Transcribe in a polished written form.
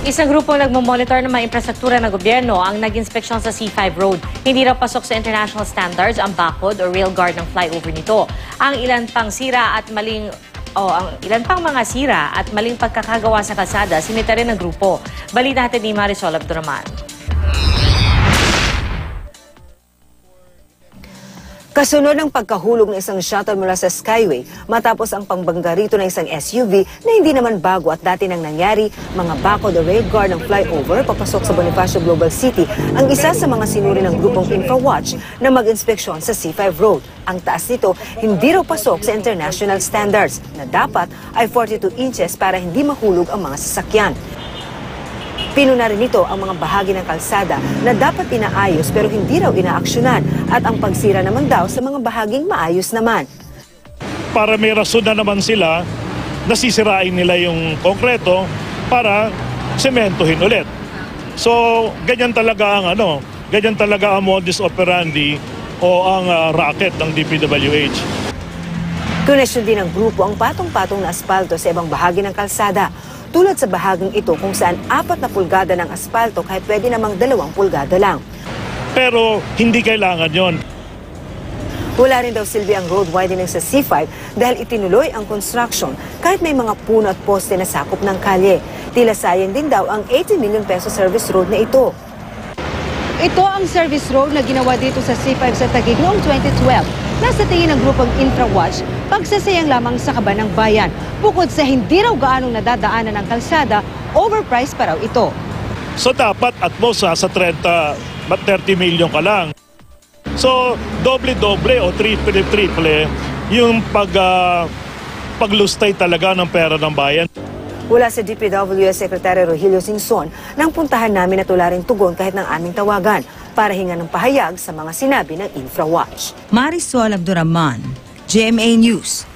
Isang grupong nagmamonitor ng mga infrastruktura ng gobyerno ang nag-inspeksyon sa C5 Road. Hindi raw pasok sa international standards ang bakod o rail guard ng flyover nito. Ang ilan pang mga sira at maling pagkakagawa sa kalsada, sinita rin ng grupo. Balita natin ni Marisol Abduraman. Kasunod ng pagkahulog ng isang shuttle mula sa Skyway matapos ang pangbangga rito ng isang SUV na hindi naman bago at dati nang nangyari, mga bakod o rail guard ng flyover papasok sa Bonifacio Global City ang isa sa mga sinuri ng grupong InfraWatch na mag-inspeksyon sa C5 Road. Ang taas nito hindi raw pasok sa international standards na dapat ay 42 inches para hindi mahulog ang mga sasakyan. Pinuna rin nito ang mga bahagi ng kalsada na dapat inaayos pero hindi raw inaaksyonan at ang pagsira naman daw sa mga bahaging maayos naman. Para may rason na naman sila, nasisirain nila yung konkreto para sementohin ulit. So, ganyan talaga ang modus operandi o ang racket ng DPWH. Kunesyon din ng grupo ang patong-patong na asfalto sa ibang bahagi ng kalsada. Tulad sa bahaging ito kung saan 4 na pulgada ng asfalto kahit pwede namang 2 pulgada lang. Pero hindi kailangan yon. Wala rin daw silbi ang road widening sa C5 dahil itinuloy ang construction kahit may mga puno at poste na sakop ng kalye. Tila sayang din daw ang 80 million peso service road na ito. Ito ang service road na ginawa dito sa C5 sa Taguig noong 2012. Nasa tingin ng grupong InfraWatch, pagsasayang lamang sa kaban ng bayan. Bukod sa hindi raw gaanong nadadaanan ng kalsada, overpriced pa raw ito. So dapat at most sa 30 million ka lang. So doble-doble o triple yung paglustay talaga ng pera ng bayan. Wala sa DPWH Secretary Rogelio Singson nang puntahan namin at wala rin tugon kahit ng aming tawagan para hingan ng pahayag sa mga sinabi ng InfraWatch. Marisol Abduraman, GMA News.